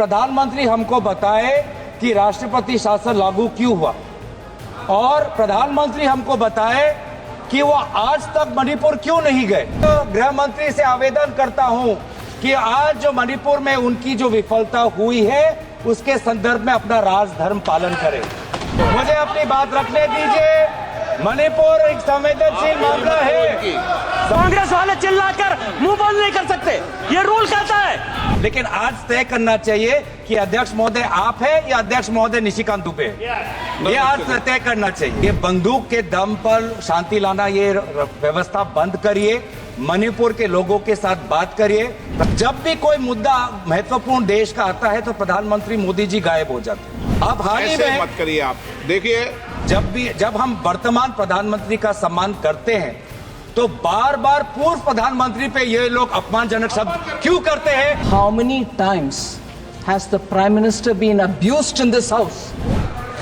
प्रधानमंत्री हमको बताए कि राष्ट्रपति शासन लागू क्यों हुआ, और प्रधानमंत्री हमको बताए कि वो आज तक मणिपुर क्यों नहीं गए। तो गृह मंत्री से आवेदन करता हूं कि आज जो मणिपुर में उनकी जो विफलता हुई है उसके संदर्भ में अपना राजधर्म पालन करें। मुझे अपनी बात रखने दीजिए। मणिपुर एक संवेदनशील मामला है। कांग्रेस वाले चिल्लाकर मुंह बंद नहीं कर सकते, ये रूल कहता है। लेकिन आज तय करना चाहिए कि अध्यक्ष महोदय आप है या अध्यक्ष महोदय निशिकांत दुबे, ये आज तय करना चाहिए। ये बंदूक के दम पर शांति लाना, ये व्यवस्था बंद करिए। मणिपुर के लोगों के साथ बात करिए। जब भी कोई मुद्दा महत्वपूर्ण देश का आता है तो प्रधानमंत्री मोदी जी गायब हो जाते हैं। अब हाल ही में मत करिए आप। देखिए, जब हम वर्तमान प्रधानमंत्री का सम्मान करते हैं तो बार बार पूर्व प्रधानमंत्री पे ये लोग अपमानजनक शब्द क्यों करते हैं? How many times has the Prime Minister been abused in this house?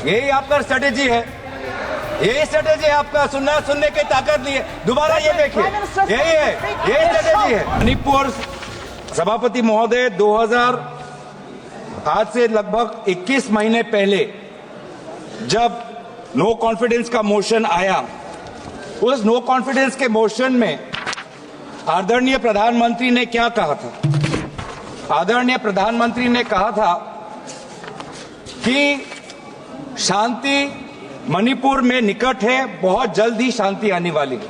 यही आपका स्ट्रेटेजी है, यही स्ट्रेटेजी है आपका। सुनने की ताकत नहीं है। दोबारा ये देखिए, यही है, यही स्ट्रेटेजी है। मणिपुर सभापति महोदय 2000 आज से लगभग 21 महीने पहले जब नो कॉन्फिडेंस का मोशन आया, उस नो कॉन्फिडेंस के मोशन में आदरणीय प्रधानमंत्री ने क्या कहा था? आदरणीय प्रधानमंत्री ने कहा था कि शांति मणिपुर में निकट है, बहुत जल्द ही शांति आने वाली है।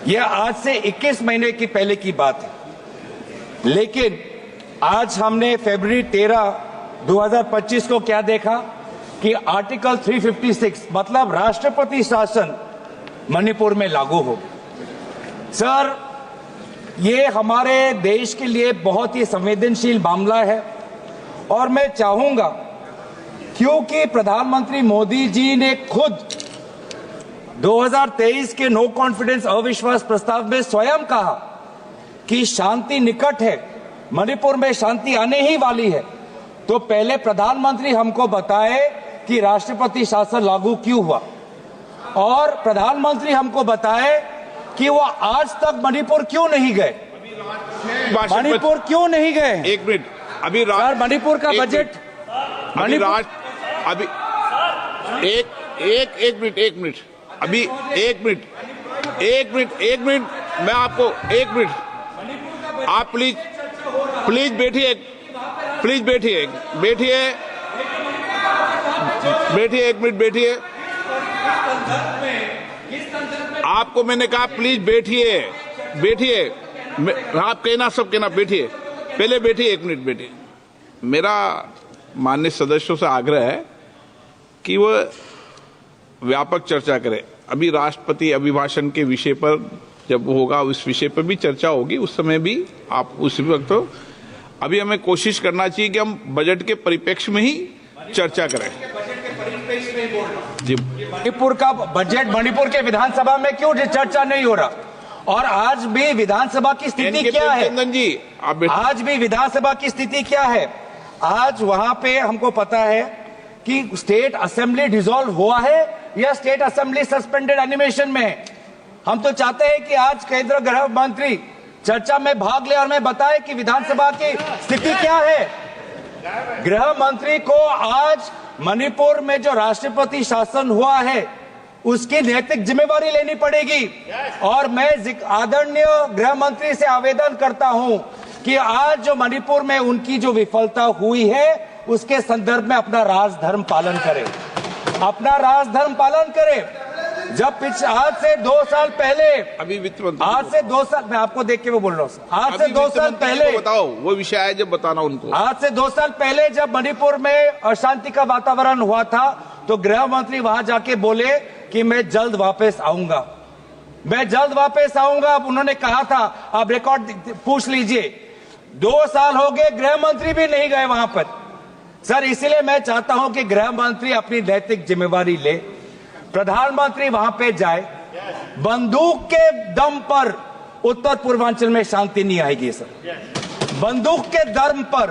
यह आज से 21 महीने की पहले की बात है। लेकिन आज हमने फरवरी 13, 2025 को क्या देखा कि आर्टिकल 356 मतलब राष्ट्रपति शासन मणिपुर में लागू हो। सर, ये हमारे देश के लिए बहुत ही संवेदनशील मामला है और मैं चाहूंगा, क्योंकि प्रधानमंत्री मोदी जी ने खुद 2023 के नो कॉन्फिडेंस अविश्वास प्रस्ताव में स्वयं कहा कि शांति निकट है, मणिपुर में शांति आने ही वाली है, तो पहले प्रधानमंत्री हमको बताए कि राष्ट्रपति शासन लागू क्यों हुआ, और प्रधानमंत्री हमको बताए कि वो आज तक मणिपुर क्यों नहीं गए। मणिपुर क्यों नहीं गए? एक मिनट, अभी सर मणिपुर का बजट, अभी एक मिनट, अभी एक मिनट, मैं आपको एक मिनट, आप प्लीज बैठिए, एक मिनट बैठिए। आपको मैंने कहा प्लीज बैठिए, आप कहना सब कहना, बैठिए, पहले बैठिए, एक मिनट बैठिए। मेरा माननीय सदस्यों से आग्रह है कि वह व्यापक चर्चा करें। अभी राष्ट्रपति अभिभाषण के विषय पर जब होगा, उस विषय पर भी चर्चा होगी, उस समय भी आप उस वक्त। अभी हमें कोशिश करना चाहिए कि हम बजट के परिप्रेक्ष्य में ही चर्चा करें। जी, मणिपुर का बजट, मणिपुर के विधानसभा में क्यों चर्चा नहीं हो रहा? और आज भी विधानसभा की स्थिति क्या है? चंदन जी, आज भी विधानसभा की स्थिति क्या है? आज वहां पे हमको पता है कि स्टेट असेंबली डिसॉल्व हुआ है या स्टेट असेंबली सस्पेंडेड एनिमेशन में है। हम तो चाहते हैं कि आज केंद्रीय गृह मंत्री चर्चा में भाग ले और हमें बताए कि विधानसभा की स्थिति क्या है। गृह मंत्री को आज मणिपुर में जो राष्ट्रपति शासन हुआ है उसकी नैतिक जिम्मेवारी लेनी पड़ेगी। और मैं आदरणीय गृह मंत्री से आवेदन करता हूं कि आज जो मणिपुर में उनकी जो विफलता हुई है उसके संदर्भ में अपना राजधर्म पालन करें, अपना राजधर्म पालन करें। जब आज से 2 साल पहले, अभी वित्त मंत्री, आज से 2 साल, मैं आपको देख के वो बोल रहा हूँ, आज से 2 साल पहले बताओ, वो विषय है जब बताना उनको। आज से 2 साल पहले जब मणिपुर में अशांति का वातावरण हुआ था तो गृह मंत्री वहां जाके बोले कि मैं जल्द वापस आऊंगा, मैं जल्द वापस आऊंगा। उन्होंने कहा था, आप रिकॉर्ड पूछ लीजिए। 2 साल हो गए, गृह मंत्री भी नहीं गए वहां पर। सर, इसीलिए मैं चाहता हूं कि गृह मंत्री अपनी नैतिक जिम्मेवारी ले, प्रधानमंत्री वहां पे जाए। बंदूक के दम पर उत्तर पूर्वांचल में शांति नहीं आएगी सर। बंदूक के दम पर,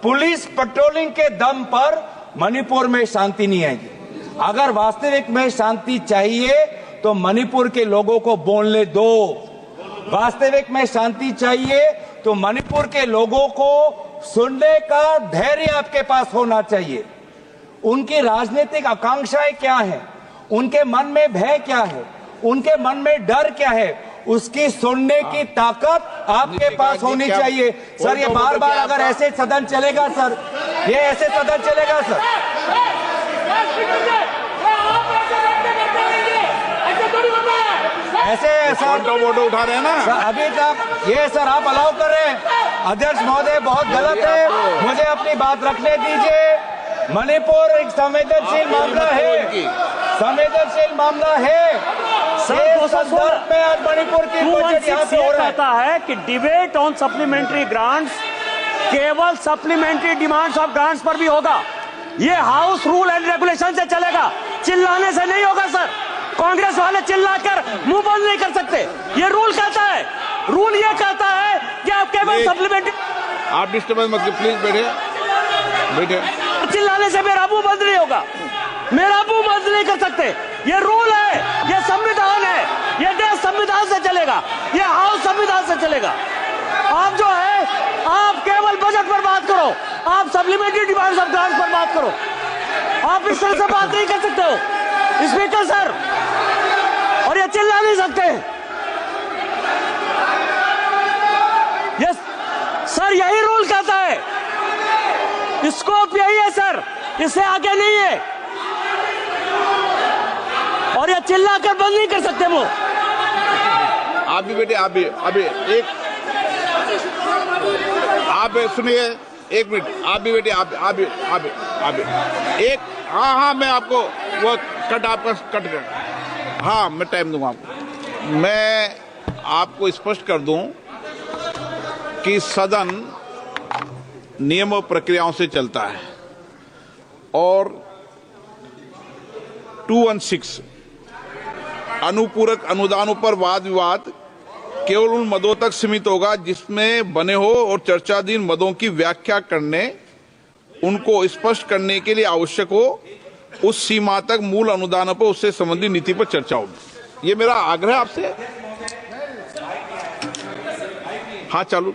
पुलिस पेट्रोलिंग के दम पर मणिपुर में शांति नहीं आएगी। अगर वास्तविक में शांति चाहिए तो मणिपुर के लोगों को बोलने दो। वास्तविक में शांति चाहिए तो मणिपुर के लोगों को सुनने का धैर्य आपके पास होना चाहिए। उनकी राजनीतिक आकांक्षाएं क्या है, उनके मन में भय क्या है, उनके मन में डर क्या है, उसकी सुनने की ताकत आपके पास होनी चाहिए। सर, ये बार बार अगर ऐसे सदन चलेगा सर, ये ऐसे सदन चलेगा सर, ऐसे सर वोटो उठा रहे हैं ना सर, अभी तक ये सर आप अलाउ कर रहे हैं। अध्यक्ष महोदय, बहुत गलत है, मुझे अपनी बात रखने दीजिए। मणिपुर एक संवेदनशील मामला है, संवेदनशील मामला है। सर, 216 में आज मणिपुर की बजट यहाँ पे हो रहा है। कहता है कि डिबेट ऑन सप्लीमेंट्री ग्रांट्स केवल सप्लीमेंट्री डिमांड्स ऑफ ग्रांट्स पर भी होगा। ये हाउस रूल एंड रेगुलेशन से चलेगा, चिल्लाने से नहीं होगा सर। कांग्रेस वाले चिल्लाकर मुंह बंद नहीं कर सकते। ये रूल कहता है, रूल ये कहता है कि आप केवल सप्लीमेंट्री। आप डिस्टर्बेंस मत कीजिए, प्लीज बैठे बैठे। चिल्लाने से मेरा मुंह बंद नहीं होगा, मेरा मुंह बंद नहीं कर सकते। ये रूल है, ये संविधान है, ये देश संविधान से चलेगा, ये हाउस संविधान से चलेगा। आप जो है, आप केवल बजट पर बात करो, आप सप्लीमेंट्री डिमांड्स ऑफ ग्रांट्स पर बात करो। आप इस तरह से बात नहीं कर सकते हो स्पीकर सर, और ये चिल्ला नहीं सकते। यस सर, यही रूल कहता है, स्कोप यही है सर, इससे आगे नहीं है। और ये चिल्ला कर बंद नहीं कर सकते वो। आप भी बेटे, आप भी अभी एक आप सुनिए, एक मिनट, आप भी बेटे, आप भी एक, हाँ, मैं आपको वो कट आपका कट कर, हाँ, मैं टाइम दूंगा आपको। मैं आपको स्पष्ट कर दूं कि सदन नियम और प्रक्रियाओं से चलता है और 216 अनुपूरक अनुदानों पर वाद विवाद केवल उन मदों तक सीमित होगा जिसमें बने हो और चर्चाधीन मदों की व्याख्या करने, उनको स्पष्ट करने के लिए आवश्यक हो, उस सीमा तक मूल अनुदानों पर उससे संबंधित नीति पर चर्चा होगी। ये मेरा आग्रह आपसे। हाँ, चालू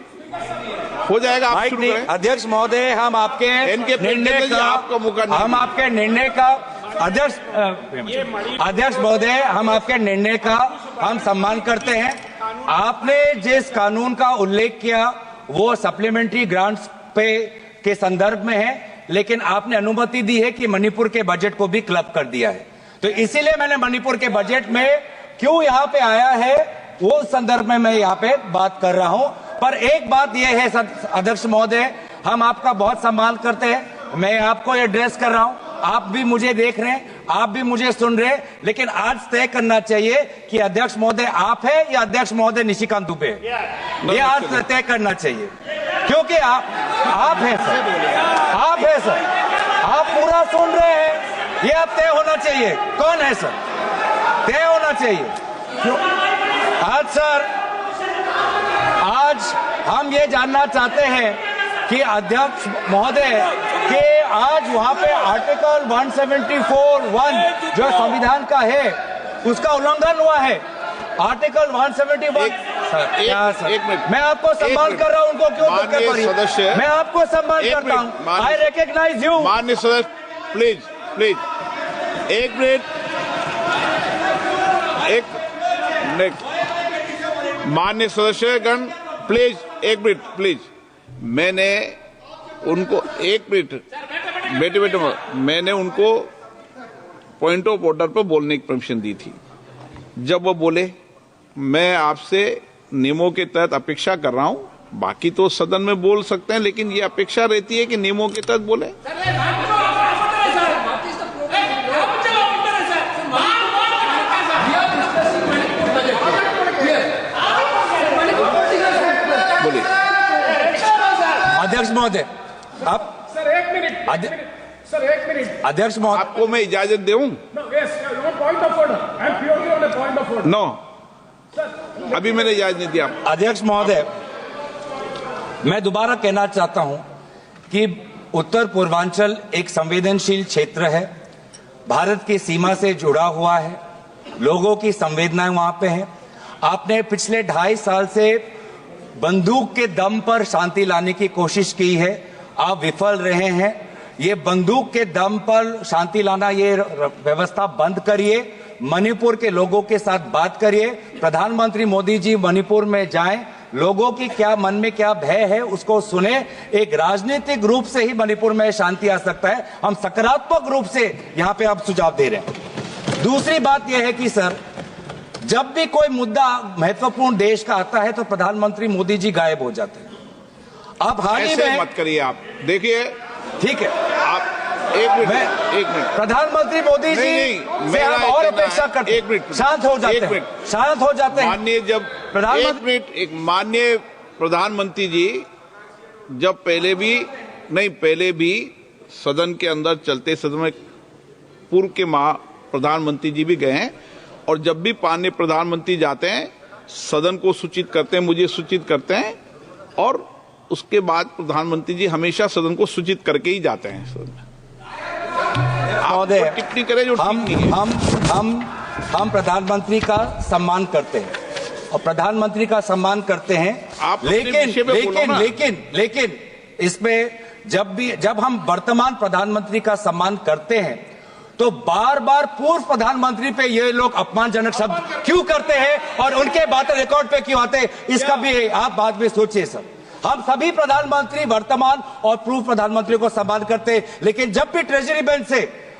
हो जाएगा, आप शुरू करें। अध्यक्ष महोदय, हम आपके निर्णय का, आपका मौका नहीं, हम आपके निर्णय का अध्यक्ष महोदय, हम आपके निर्णय का हम सम्मान करते हैं। आपने जिस कानून का उल्लेख किया वो सप्लीमेंट्री ग्रांट्स पे के संदर्भ में है, लेकिन आपने अनुमति दी है कि मणिपुर के बजट को भी क्लब कर दिया है, तो इसीलिए मैंने मणिपुर के बजट में क्यों यहाँ पे आया है वो संदर्भ में मैं यहाँ पे बात कर रहा हूँ। पर एक बात यह है अध्यक्ष महोदय, हम आपका बहुत सम्मान करते हैं, मैं आपको एड्रेस कर रहा हूँ, आप भी मुझे देख रहे हैं, आप भी मुझे सुन रहे हैं, लेकिन आज तय करना चाहिए कि अध्यक्ष महोदय आप है या अध्यक्ष महोदय निशिकांत दुबे, ये आज तय करना चाहिए, क्योंकि आप हैं सर, आप हैं सर, आप पूरा सुन रहे हैं, ये अब तय होना चाहिए कौन है सर, तय होना चाहिए। आज सर, आज हम ये जानना चाहते हैं कि अध्यक्ष महोदय के आज वहां पे आर्टिकल 174(1) जो संविधान का है उसका उल्लंघन हुआ है। आर्टिकल 171 एक मिनट, मैं आपको सम्मान कर रहा हूं, उनको क्यों धक्के पर सदस्य, मैं आपको सम्मान करता हूं, आई रिकॉग्नाइज यू। माननीय सदस्य, प्लीज प्लीज एक मिनट, एक माननीय सदस्यगण प्लीज एक मिनट प्लीज। मैंने उनको एक मिनट बेटे मैंने उनको पॉइंट ऑफ ऑर्डर पर बोलने की परमिशन दी थी। जब वो बोले, मैं आपसे नियमों के तहत अपेक्षा कर रहा हूं, बाकी तो सदन में बोल सकते हैं, लेकिन ये अपेक्षा रहती है कि नियमों के तहत बोले। बोलिए अध्यक्ष महोदय, आप सर एक मिनट सर एक मिनट अध्यक्ष महोदय, आपको मैं इजाजत दूं? Point of order, I am purely on the point of order. No, अभी मैंने इजाजत नहीं दी आपको। अध्यक्ष महोदय, मैं दोबारा कहना चाहता हूं कि उत्तर पूर्वांचल एक संवेदनशील क्षेत्र है, भारत की सीमा से जुड़ा हुआ है, लोगों की संवेदनाएं वहां पे हैं। आपने पिछले 2.5 साल से बंदूक के दम पर शांति लाने की कोशिश की है, आप विफल रहे हैं। ये बंदूक के दम पर शांति लाना, ये व्यवस्था बंद करिए, मणिपुर के लोगों के साथ बात करिए। प्रधानमंत्री मोदी जी मणिपुर में जाएं, लोगों की क्या मन में क्या भय है उसको सुने। एक राजनीतिक रूप से ही मणिपुर में शांति आ सकता है, हम सकारात्मक रूप से यहां पे आप सुझाव दे रहे हैं। दूसरी बात यह है कि सर, जब भी कोई मुद्दा महत्वपूर्ण देश का आता है तो प्रधानमंत्री मोदी जी गायब हो जाते हैं। अब हाल ही ऐसे में मत करिए आप, देखिए ठीक है, आप एक मिनट प्रधानमंत्री मोदी जी नहीं, से हम और अपेक्षा करते हैं। एक मिनट, शांत हो जाते हैं, शांत हो जाते हैं। माननीय जब एक माननीय प्रधानमंत्री जी जब पहले भी सदन के अंदर चलते सदन में पूर्व के प्रधानमंत्री जी भी गए हैं, और जब भी माननीय प्रधानमंत्री जाते हैं सदन को सूचित करते हैं, मुझे सूचित करते हैं, और उसके बाद प्रधानमंत्री जी हमेशा सदन को सूचित करके ही जाते हैं सदन में। महोदय, टिप्पणी करें जो ठीक नहीं है। हम प्रधानमंत्री का सम्मान करते हैं और प्रधानमंत्री का सम्मान करते हैं, आप अपने विषय पे बोलो ना। लेकिन इसमें जब हम वर्तमान प्रधानमंत्री का सम्मान करते हैं तो बार बार पूर्व प्रधानमंत्री पे ये लोग अपमानजनक शब्द क्यों करते हैं और उनके बातें रिकॉर्ड पे क्यों आते हैं, इसका भी आप बाद में सोचिए सर। हम सभी प्रधानमंत्री वर्तमान और पूर्व प्रधानमंत्री को सम्मान करते हैं, लेकिन जब भी ट्रेजरी बेंच से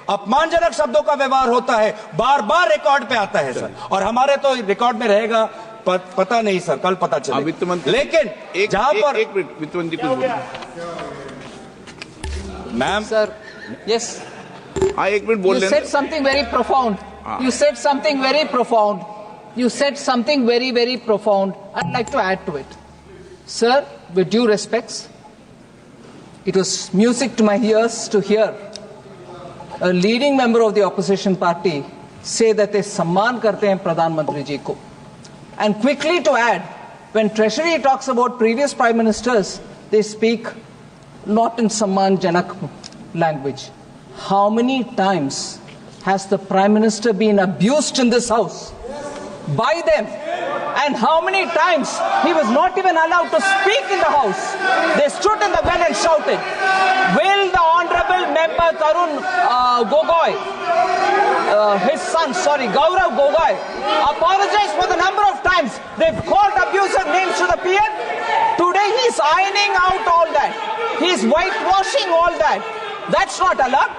अपमानजनक शब्दों का व्यवहार होता है बार बार रिकॉर्ड पे आता है सर, और हमारे तो रिकॉर्ड में रहेगा, पता नहीं सर, कल पता चलेगा। वित्त मंत्री, लेकिन जहां पर एक मिनट वित्त मंत्री कुछ बोलिए। Ma'am Sir, yes. हाँ, एक मिनट बोल You लें। said something very profound. You said something very profound. You said something very, very profound. I'd like to add to it. Sir, with due respects, it was music to my ears to hear a leading member of the opposition party say that they सम्मान करते हैं प्रधानमंत्री जी को. And quickly to add, when Treasury talks about previous prime ministers, they speak not in सम्मान जनक language. How many times has the Prime Minister been abused in this house by them? And how many times he was not even allowed to speak in the house? They stood in the well and shouted. Will the Honorable Member Tarun Gogoi, his son, Gaurav Gogoi, apologize for the number of times they've called abusive names to the PM? Today he's ironing out all that. He's whitewashing all that. That's not allowed.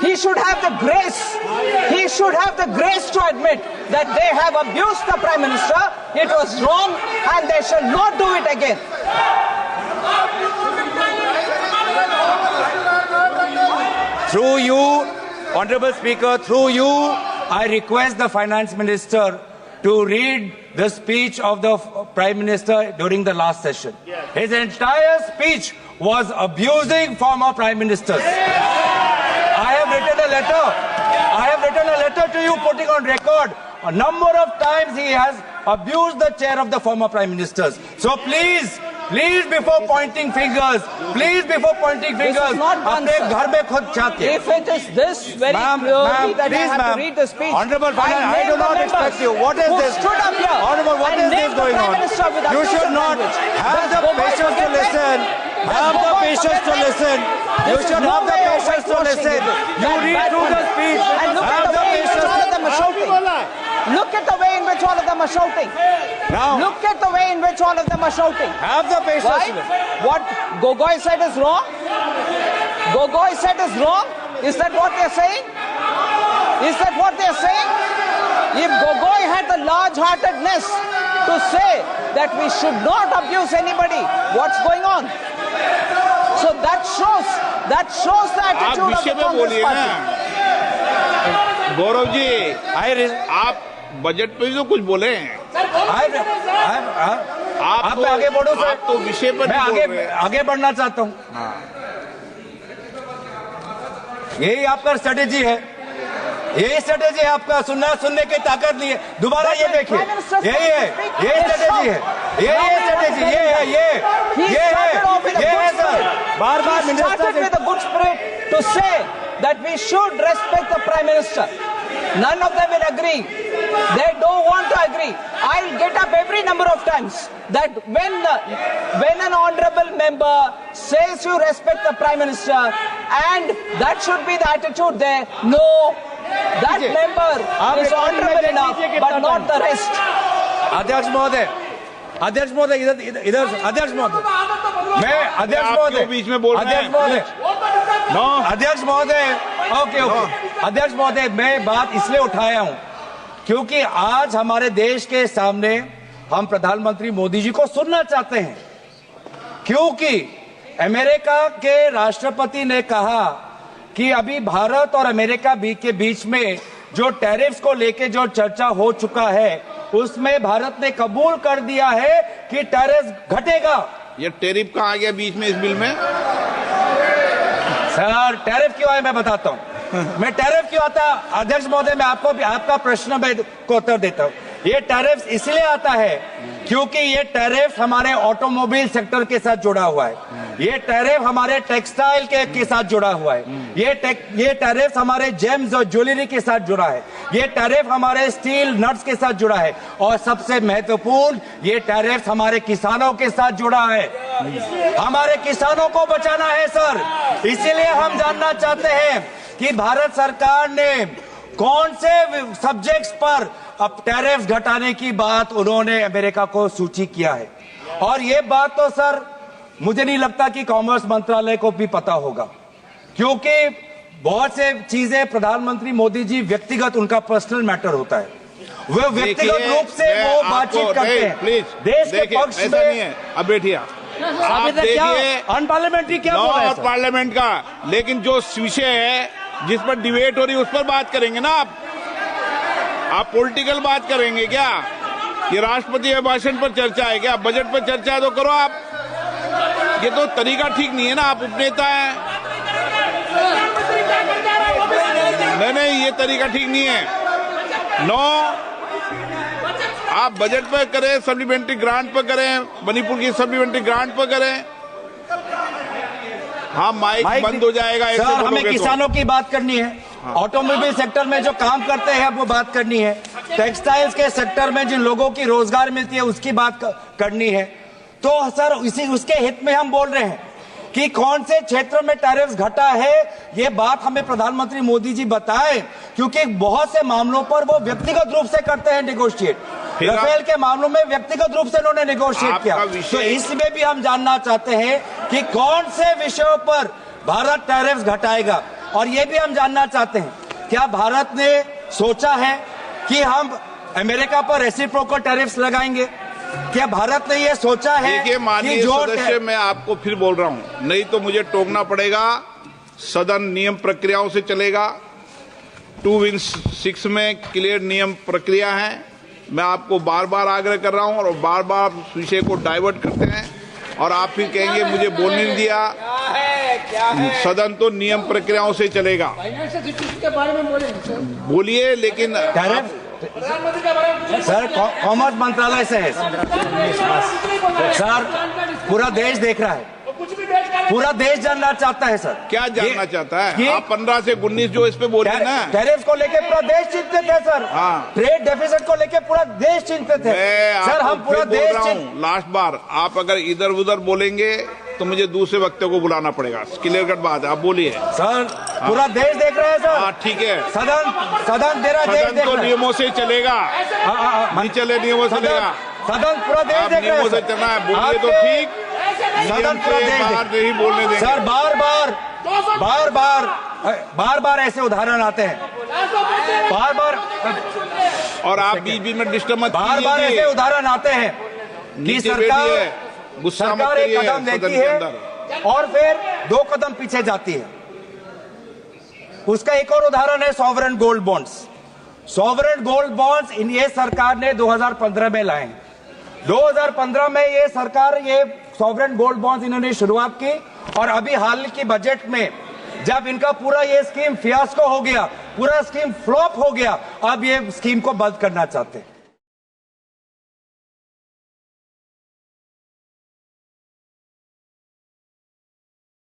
He should have the grace. He should have the grace to admit that they have abused the Prime Minister. It was wrong and they shall not do it again. Through you, Honorable Speaker, through you, I request the Finance Minister to read the speech of the Prime Minister during the last session. His entire speech was abusing former Prime Ministers. I have written a letter to you putting on record a number of times he has abused the chair of the former Prime Ministers. So please before pointing fingers, अपने घर में खुद जाके. If it is this very clearly that I have to read the speech, Honorable, I do not expect you. What is this? Stood up here. Honorable, what is this going on? You should not have the patience to listen. Have the patience to listen. You should have the patience to listen. You read through the speech. And look at the way in which all of them are shouting. Look at the way in which all of them are shouting. Now, Look at the way in which all of them are shouting. have the patience to Right? listen. What Gogoi said is wrong? Gogoi said is wrong? Is that what they're saying? Is that what they're saying? If Gogoi had the large-heartedness to say that we should not abuse anybody, what's going on? So that shows the आप attitude of विषय the में Congress बोलिए party. ना। गौरव जी, आप budget पे भी तो कुछ बोले हैं। आप मैं आगे बढ़ूं सर? आप तो विषय पर मैं नहीं बोल रहे हैं। आगे बढ़ना चाहता हूं। यही आपका स्ट्रेटेजी है, यही स्ट्रेटेजी है आपका। सुनने की ताकत नहीं है। दोबारा ये देखिए, यही है, यही स्ट्रेटेजी है, यही स्ट्रेटेजी, ये है sir. Bar He started with a good spirit to say that we should respect the Prime Minister. None of them will agree. They don't want to agree. I'll get up every number of times that when an honorable member says you respect the Prime Minister, and that should be the attitude there. No, that member is honorable enough, but not the rest. अध्यक्ष महोदय, इधर अध्यक्ष महोदय, मैं अध्यक्ष महोदय बीच में बोल रहे हैं। अध्यक्ष महोदय, ओके, अध्यक्ष महोदय, मैं बात इसलिए उठाया हूं क्योंकि आज हमारे देश के सामने हम प्रधानमंत्री मोदी जी को सुनना चाहते हैं, क्योंकि अमेरिका के राष्ट्रपति ने कहा कि अभी भारत और अमेरिका के बीच में जो टैरिफ्स को लेके जो चर्चा हो चुका है, उसमें भारत ने कबूल कर दिया है कि टैरिफ घटेगा। ये टैरिफ कहाँ आ गया बीच में इस बिल में? सर, टैरिफ क्यों आया मैं बताता हूं। मैं टैरिफ क्यों आता, अध्यक्ष महोदय, मैं आपको भी आपका प्रश्न में को उत्तर देता हूं। ये टैरिफ इसलिए आता है क्योंकि ये टैरिफ हमारे ऑटोमोबाइल सेक्टर के साथ जुड़ा हुआ है, ये टैरिफ हमारे टेक्सटाइल के साथ जुड़ा हुआ है, ये टैरिफ हमारे जेम्स और ज्वेलरी के साथ जुड़ा है, ये टैरिफ हमारे स्टील नट्स के साथ जुड़ा है, और सबसे महत्वपूर्ण ये टैरिफ हमारे किसानों के साथ जुड़ा है। हमारे किसानों को बचाना है सर, इसीलिए हम जानना चाहते हैं कि भारत सरकार ने कौन से सब्जेक्ट्स पर अब टैरिफ घटाने की बात उन्होंने अमेरिका को सूची किया है। और ये बात तो सर मुझे नहीं लगता कि कॉमर्स मंत्रालय को भी पता होगा, क्योंकि बहुत से चीजें प्रधानमंत्री मोदी जी व्यक्तिगत, उनका पर्सनल मैटर होता है, वो व्यक्तिगत रूप से वो बातचीत करते हैं देश के पक्ष में। नहीं है, अब बैठिए आप देखिए अनपार्लियामेंट्री क्या बोल रहे हैं पार्लियामेंट का, लेकिन जो विषय है जिस पर डिबेट हो रही है उस पर बात करेंगे ना आप पॉलिटिकल बात करेंगे क्या? ये राष्ट्रपति अभिभाषण पर चर्चा है क्या? बजट पर चर्चा है तो करो आप, ये तो तरीका ठीक नहीं है ना। आप उपनेता हैं, नहीं, ये तरीका ठीक नहीं है। नो, आप बजट पर करें, सप्लीमेंट्री ग्रांट पर करें, मणिपुर की सप्लीमेंट्री ग्रांट पर करें। हाँ, माइक बंद हो जाएगा। सर, हमें किसानों की बात करनी है, ऑटोमोबाइल सेक्टर में जो काम करते हैं वो बात करनी है, टेक्सटाइल्स के सेक्टर में जिन लोगों की रोजगार मिलती है उसकी बात करनी है। तो सर उसके हित में हम बोल रहे हैं कि कौन से क्षेत्र में टैरिफ घटा है, ये बात हमें प्रधानमंत्री मोदी जी बताएं, क्योंकि बहुत से मामलों पर वो व्यक्तिगत रूप से करते हैं निगोशिएट। राफेल के मामलों में व्यक्तिगत रूप से उन्होंने निगोशिएट किया, तो इसमें भी हम जानना चाहते हैं कि कौन से विषयों पर भारत टैरिफ घटाएगा। और ये भी हम जानना चाहते हैं, क्या भारत ने सोचा है कि हम अमेरिका पर रेसिप्रोकल टैरिफ्स लगाएंगे? क्या भारत ने ये सोचा है? देखिए माननीय सदस्य, मैं आपको फिर बोल रहा हूं, नहीं तो मुझे टोकना पड़ेगा। सदन नियम प्रक्रियाओं से चलेगा, 2-6 में क्लियर नियम प्रक्रिया है। मैं आपको बार बार आग्रह कर रहा हूं और बार बार विषय को डाइवर्ट करते हैं और आप फिर कहेंगे मुझे बोलने नहीं दिया। सदन तो नियम प्रक्रियाओं से चलेगा। के बारे में बोलिए, लेकिन सर कॉमर्स मंत्रालय से है सर, पूरा देश देख रहा है, पूरा देश जानना चाहता है सर। क्या जानना चाहता है? आप 15 से 19 जो इस पे बोल रहे हैं ना, टैरिफ को लेके पूरा देश चिंतित है सर। हाँ, ट्रेड डेफिसिट को लेके पूरा देश चिंतित है सर। हम पूरा देश लास्ट बार आप अगर इधर उधर बोलेंगे तो मुझे दूसरे वक्तव्य को बुलाना पड़ेगा। क्लियर कट बात है, आप बोलिए सर। पूरा देश देख रहा है सर। हाँ ठीक है, सदन तेरा देश देख रहा है। नियमों से चलेगा, नहीं चले नियमों से चलेगा। सदन पूरा देश देख रहा है, नियमों से चलना है। बोलिए तो ठीक, सदन पूरा देश बाहर नहीं बोलने देंगे सर। बार बार ऐसे उदाहरण आते हैं, बार बार, और आप बीच बीच में डिस्टर्ब मत कीजिए। बार ऐसे उदाहरण आते हैं कि सरकार एक कदम लेती है और फिर 2 कदम पीछे जाती है। उसका एक और उदाहरण है sovereign gold bonds. Sovereign gold bonds ये सरकार ने 2015 में लाए। 2015 में ये सरकार ये सॉवरेन गोल्ड बॉन्ड्स इन्होंने शुरुआत की, और अभी हाल की बजट में जब इनका पूरा ये स्कीम फियास्को हो गया, पूरा स्कीम फ्लॉप हो गया, अब ये स्कीम को बंद करना चाहते हैं।